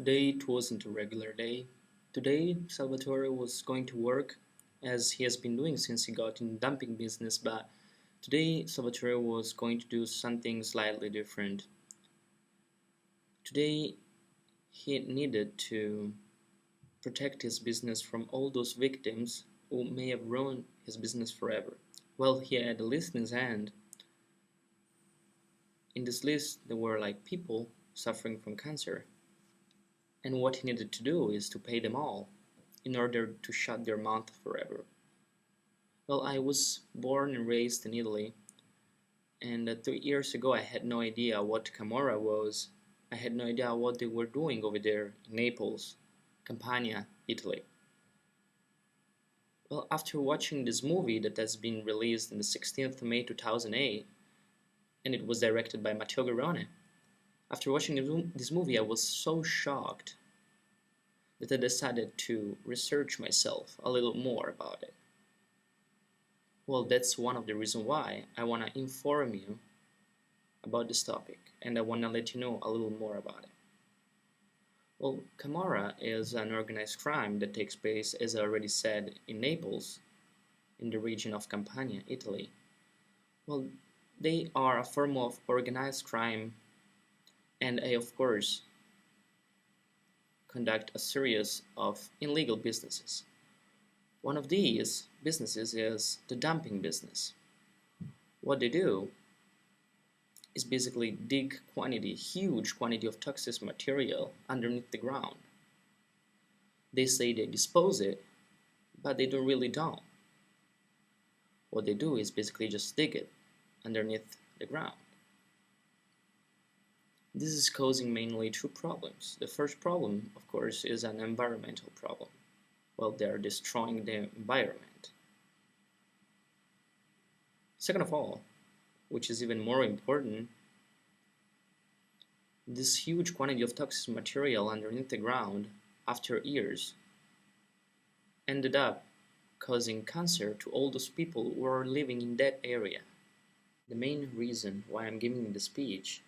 Today it wasn't a regular day. Today Salvatore was going to work as he has been doing since he got in dumping business, but today Salvatore was going to do something slightly different. Today he needed to protect his business from all those victims who may have ruined his business forever. Well, he had a list in his hand. In this list there were like people suffering from cancer. And what he needed to do is to pay them all in order to shut their mouth forever. Well, I was born and raised in Italy, and 3 years ago I had no idea what Camorra was. I had no idea what they were doing over there in Naples, Campania, Italy. Well, after watching this movie that has been released on the 16th of May 2008, and it was directed by Matteo Garrone, after watching this movie I was so shocked that I decided to research myself a little more about it. Well, that's one of the reasons why I want to inform you about this topic, and I want to let you know a little more about it. Well, Camorra is an organized crime that takes place, as I already said, in Naples, in the region of Campania, Italy. Well, they are a form of organized crime, and they, of course, conduct a series of illegal businesses. One of these businesses is the dumping business. What they do is basically dig huge quantity of toxic material underneath the ground. They say they dispose it, but they don't really don't. What they do is basically just dig it underneath the ground. This is causing mainly two problems. The first problem, of course, is an environmental problem. Well, they're destroying the environment. Second of all, which is even more important, this huge quantity of toxic material underneath the ground, after years, ended up causing cancer to all those people who are living in that area. The main reason why I'm giving this speech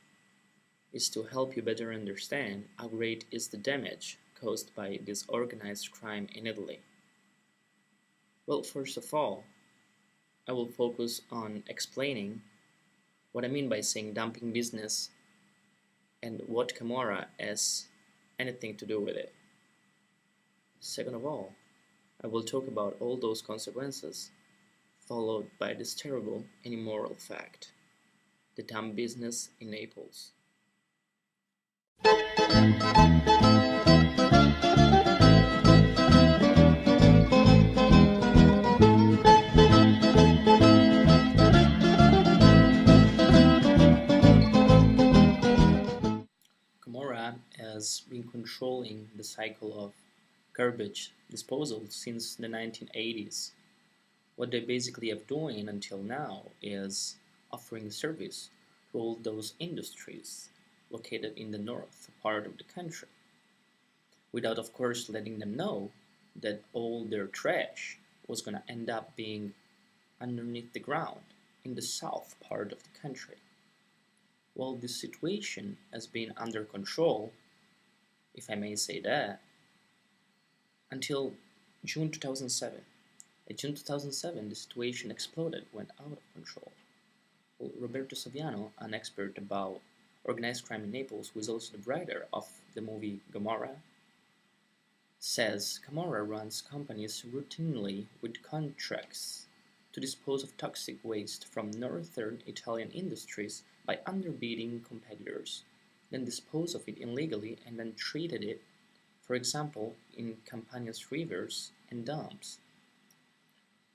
is to help you better understand how great is the damage caused by this organized crime in Italy. Well, first of all, I will focus on explaining what I mean by saying dumping business and what Camorra has anything to do with it. Second of all, I will talk about all those consequences, followed by this terrible and immoral fact: the dump business in Naples. Camorra has been controlling the cycle of garbage disposal since the 1980s. What they basically have doing until now is offering service to all those industries located in the north part of the country, without of course letting them know that all their trash was going to end up being underneath the ground in the south part of the country. Well, this situation has been under control, if I may say that, until June 2007. In June 2007, the situation exploded, went out of control. Well, Roberto Saviano, an expert about organized crime in Naples, who is also the writer of the movie Gomorrah, says Camorra runs companies routinely with contracts to dispose of toxic waste from northern Italian industries by underbidding competitors, then dispose of it illegally and then treated it, for example, in Campania's rivers and dumps.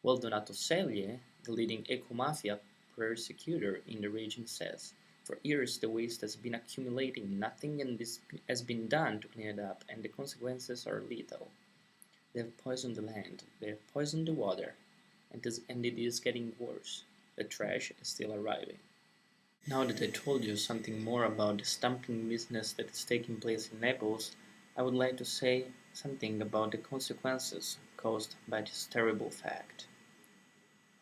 Well, Donato Ceglie, the leading eco-mafia persecutor in the region, says, for years the waste has been accumulating, nothing has been done to clean it up, and the consequences are lethal. They have poisoned the land, they have poisoned the water, and it is getting worse. The trash is still arriving. Now that I told you something more about the dumping business that is taking place in Naples, I would like to say something about the consequences caused by this terrible fact.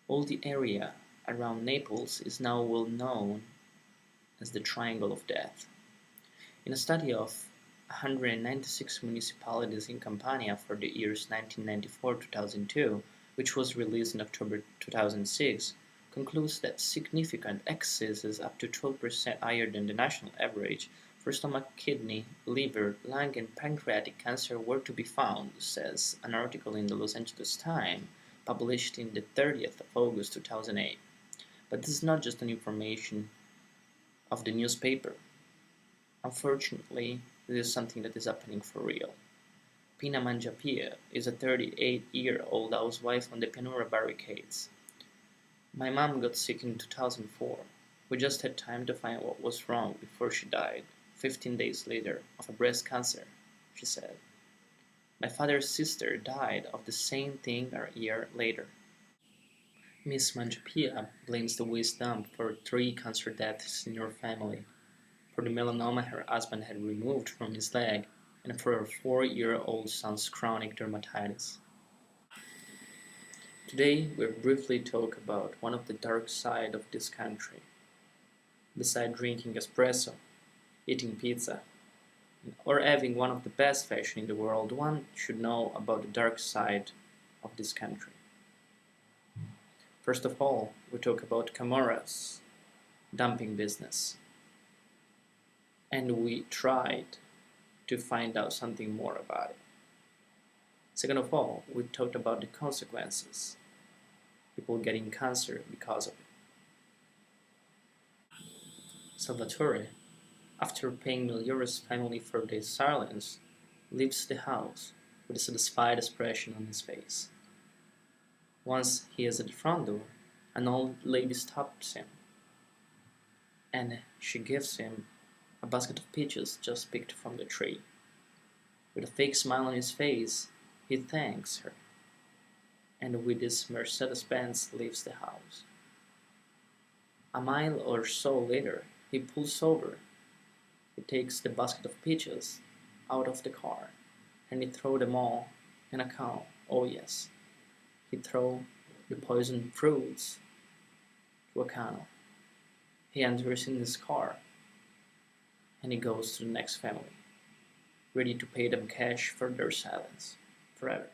All the area around Naples is now well known as the Triangle of Death. In a study of 196 municipalities in Campania for the years 1994-2002, which was released in October 2006, concludes that significant excesses up to 12% higher than the national average for stomach, kidney, liver, lung, and pancreatic cancer were to be found, says an article in the Los Angeles Times published in the 30th of August 2008. But this is not just an information of the newspaper. Unfortunately, this is something that is happening for real. Pina Manjapia is a 38-year-old housewife on the Pianura barricades. My mom got sick in 2004. We just had time to find what was wrong before she died, 15 days later, of a breast cancer, she said. My father's sister died of the same thing a year later. Miss Manjapia blames the waste dump for 3 cancer deaths in her family, for the melanoma her husband had removed from his leg, and for her 4-year-old son's chronic dermatitis. Today, we'll briefly talk about one of the dark side of this country. Beside drinking espresso, eating pizza, or having one of the best fashion in the world, one should know about the dark side of this country. First of all, we talk about Camorra's dumping business. And we tried to find out something more about it. Second of all, we talked about the consequences. People getting cancer because of it. Salvatore, after paying Migliori's family for their silence, leaves the house with a satisfied expression on his face. Once he is at the front door, an old lady stops him, and she gives him a basket of peaches just picked from the tree. With a fake smile on his face, he thanks her, and with his Mercedes-Benz leaves the house. A mile or so later, he pulls over. He takes the basket of peaches out of the car, and he throws them all in a cow. Oh yes, he throws the poisoned fruits to a canal. He enters in his car, and he goes to the next family, ready to pay them cash for their silence forever.